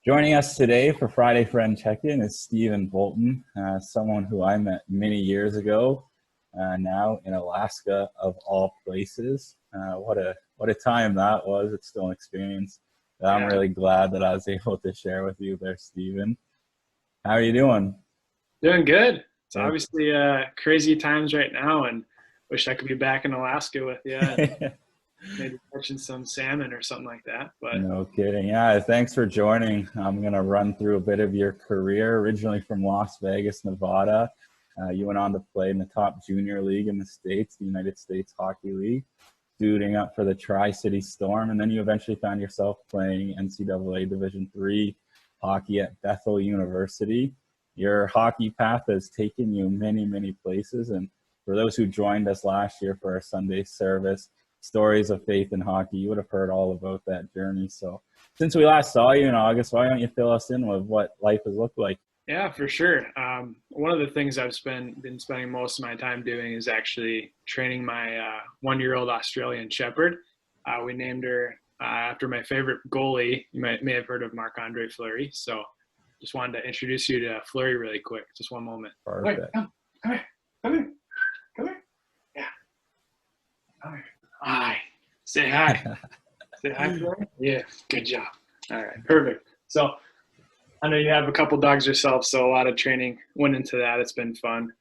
Joining us today for Friday Friend Check-In is Stephen Bolton, someone who I met many years ago, now in Alaska of all places. What a time that was. It's still an experience that I'm Yeah, really glad that I was able to share with you there, Stephen. How are you doing? doing good. It's Good. obviously crazy times right now, and wish I could be back in Alaska with you and maybe catching some salmon or something like that. But No kidding. Yeah, thanks for joining. I'm going to run through a bit of your career. Originally from Las Vegas, Nevada. You went on to play in the top junior league in the States, the United States Hockey League, suiting up for the Tri-City Storm. And then you eventually found yourself playing NCAA Division III hockey at Bethel University. Your hockey path has taken you many, many places. And for those who joined us last year for our Sunday service, Stories of Faith in Hockey, you would have heard all about that journey. So since we last saw you in August, why don't you fill us in with what life has looked like? yeah, for sure. One of the things been spending most of my time doing is actually training my 1-year-old Australian Shepherd. We named her after my favorite goalie. You may have heard of Marc-Andre Fleury. So just wanted to introduce you to Fleury really quick. Just one moment. Wait, Perfect. come here, come here, come here. Yeah, come here. Hi. Say hi. Say hi, Fleury. Yeah, good job. All right, perfect. So I know you have a couple dogs yourself, so a lot of training went into that. It's been fun.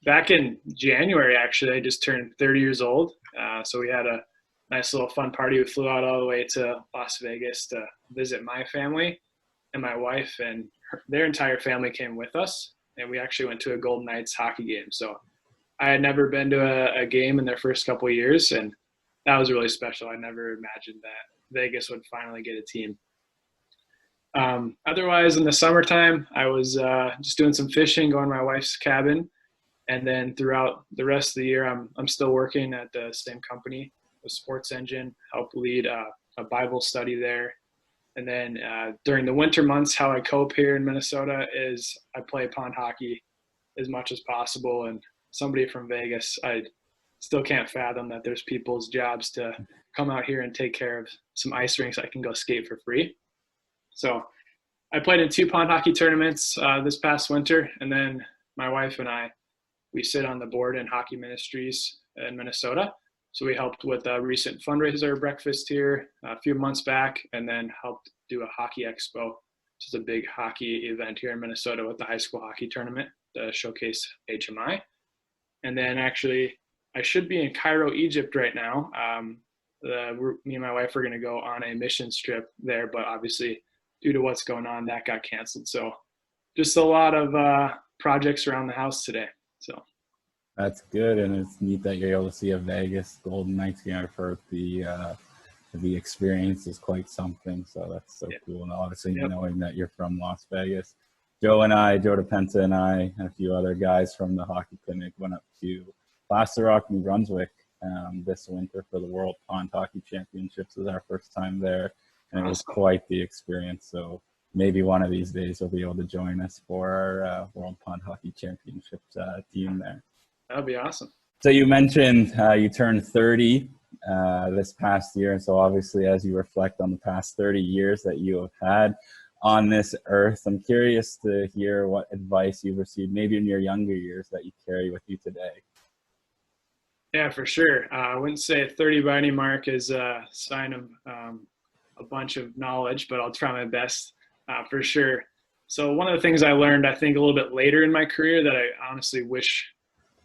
Back in January, actually, I just turned 30 years old. So we had a nice little fun party. We flew out all the way to Las Vegas to visit my family and my wife, and their entire family came with us. And we actually went to a Golden Knights hockey game. So I had never been to a game in their first couple of years, and that was really special. I never imagined that Vegas would finally get a team. Otherwise, in the summertime, I was just doing some fishing, going to my wife's cabin, and then throughout the rest of the year, I'm still working at the same company, the Sports Engine, help lead a Bible study there. And then during the winter months, how I cope here in Minnesota is I play pond hockey as much as possible. And somebody from Vegas, I still can't fathom that there's people's jobs to come out here and take care of some ice rinks I can go skate for free. So I played in 2 pond hockey tournaments this past winter, and then my wife and we sit on the board in Hockey Ministries in Minnesota. So we helped with a recent fundraiser breakfast here a few months back, and then helped do a hockey expo, which is a big hockey event here in Minnesota with the high school hockey tournament to showcase HMI. And then actually, I should be in Cairo, Egypt right now. Me and my wife are going to go on a mission trip there, but obviously due to what's going on, that got canceled. So just a lot of projects around the house today. So That's good, and it's neat that you're able to see a Vegas Golden Knights game. I've heard the experience is quite something, so that's so yeah. cool. And obviously, Yep. knowing that you're from Las Vegas, Joe DePenta and I, and a few other guys from the hockey clinic went up to Plaster Rock, New Brunswick this winter for the World Pond Hockey Championships. It was our first time there, and it was Awesome. quite the experience. So maybe one of these days you'll be able to join us for our World Pond Hockey Championships team there. That would be awesome. So you mentioned you turned 30 this past year. And so obviously, as you reflect on the past 30 years that you have had on this earth, I'm curious to hear what advice you've received, maybe in your younger years, that you carry with you today. Yeah, for sure. I wouldn't say 30 by any mark is a sign of a bunch of knowledge, but I'll try my best for sure. So one of the things I learned, I think, a little bit later in my career that I honestly wish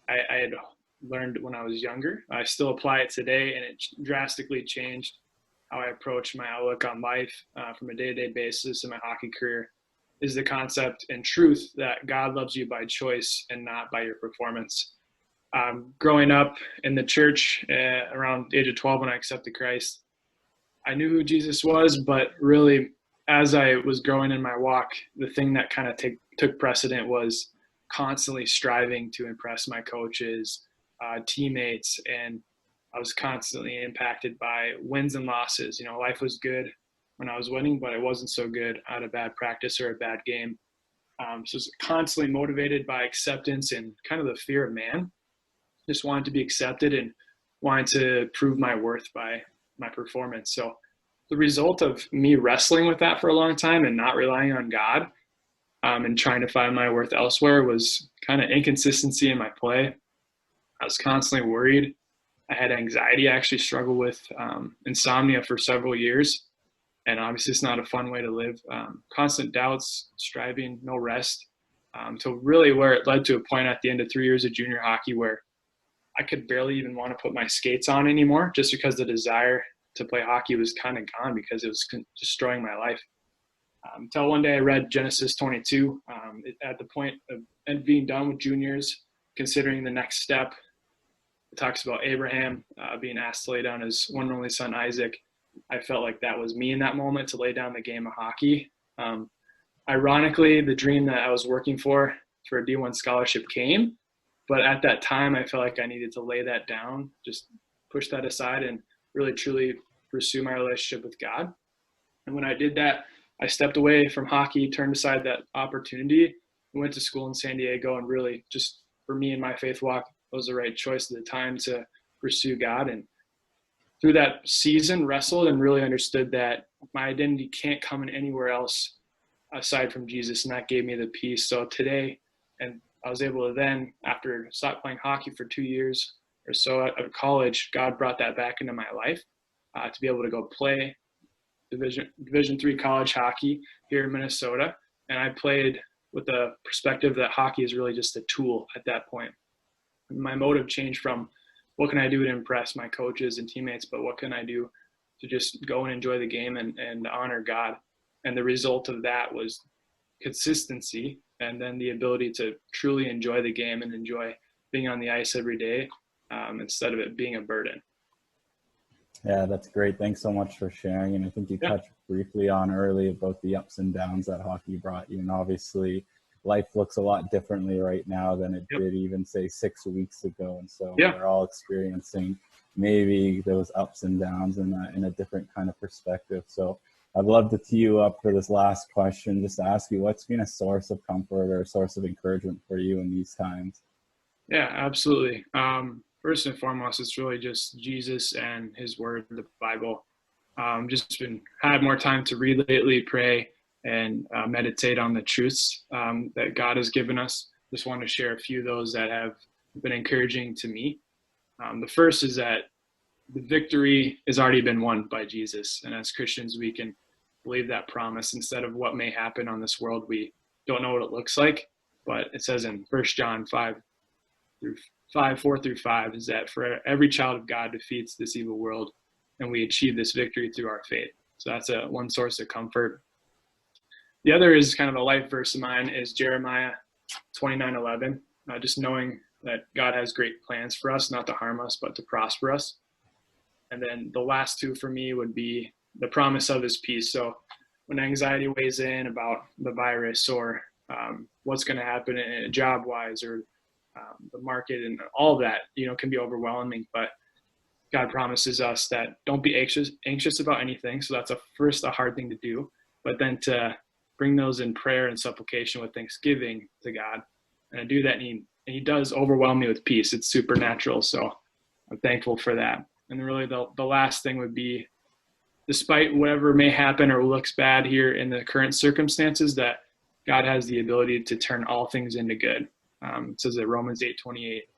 I had learned when I was younger. I still apply it today, and it drastically changed how I approach my outlook on life from a day-to-day basis in my hockey career, is the concept and truth that God loves you by choice and not by your performance. Growing up in the church around the age of 12 when I accepted Christ, I knew who Jesus was, but really as I was growing in my walk, the thing that kind of took precedent was constantly striving to impress my coaches, teammates, and I was constantly impacted by wins and losses. You know, life was good when I was winning, but it wasn't so good at a bad practice or a bad game. So I was constantly motivated by acceptance and kind of the fear of man. Just wanted to be accepted and wanted to prove my worth by my performance. So the result of me wrestling with that for a long time and not relying on God, and trying to find my worth elsewhere was kind of inconsistency in my play. I was constantly worried. I had anxiety. I actually struggled with insomnia for several years. And obviously, it's not a fun way to live. Constant doubts, striving, no rest. So really where it led to a point at the end of 3 years of junior hockey where I could barely even want to put my skates on anymore, just because the desire to play hockey was kind of gone because it was destroying my life. Until one day I read Genesis 22 at the point of being done with juniors, considering the next step. It talks about Abraham being asked to lay down his one and only son, Isaac. I felt like that was me in that moment, to lay down the game of hockey. Ironically, the dream that I was working for a D1 scholarship came, but at that time I felt like I needed to lay that down, just push that aside and really truly pursue my relationship with God. And when I did that, I stepped away from hockey, turned aside that opportunity, and went to school in San Diego. And really, just for me and my faith walk, it was the right choice at the time to pursue God. And through that season, wrestled and really understood that my identity can't come in anywhere else aside from Jesus, and that gave me the peace. So today, and I was able to then, after stop playing hockey for 2 years or so out of college, God brought that back into my life to be able to go play Division III college hockey here in Minnesota. And I played with the perspective that hockey is really just a tool at that point. My motive changed from what can I do to impress my coaches and teammates, but what can I do to just go and enjoy the game and honor God. And the result of that was consistency, and then the ability to truly enjoy the game and enjoy being on the ice every day instead of it being a burden. Yeah, that's great. Thanks so much for sharing. And I think you touched briefly on early about the ups and downs that hockey brought you. And obviously life looks a lot differently right now than it did even say 6 weeks ago. And so we're all experiencing maybe those ups and downs in a different kind of perspective. So I'd love to tee you up for this last question, just to ask you, what's been a source of comfort or a source of encouragement for you in these times? Yeah, absolutely. First and foremost, it's really just Jesus and his word, the Bible. Just had more time to read lately, pray, and meditate on the truths that God has given us. Just want to share a few of those that have been encouraging to me. The first is that the victory has already been won by Jesus. And as Christians, we can believe that promise instead of what may happen on this world. We don't know what it looks like, but it says in 1 John 4-5 is that for every child of God defeats this evil world, and we achieve this victory through our faith. So that's one source of comfort. The other is kind of a life verse of mine is Jeremiah 29:11. Just knowing that God has great plans for us, not to harm us, but to prosper us. And then the last two for me would be the promise of his peace. So when anxiety weighs in about the virus or what's going to happen job-wise or the market and all of that, can be overwhelming. But God promises us that don't be anxious about anything. So that's a hard thing to do. But then to bring those in prayer and supplication with thanksgiving to God. And I do that, and he does overwhelm me with peace. It's supernatural. So I'm thankful for that. And really the last thing would be, despite whatever may happen or looks bad here in the current circumstances, that God has the ability to turn all things into good. It says that Romans 8:28,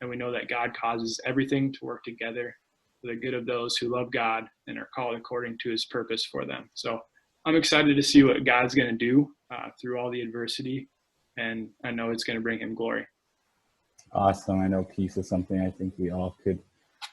and we know that God causes everything to work together for the good of those who love God and are called according to his purpose for them. So I'm excited to see what God's going to do through all the adversity, and I know it's going to bring him glory. Awesome. I know peace is something I think we all could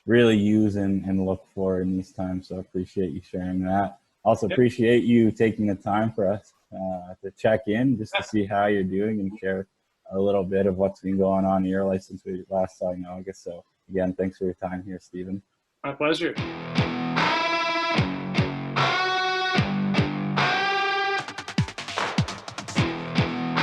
really use and look for in these times. So I appreciate you sharing that. Also appreciate you taking the time for us to check in just to see how you're doing and share a little bit of what's been going on in your life since we last saw you in August. So again, thanks for your time here, Stephen. My pleasure.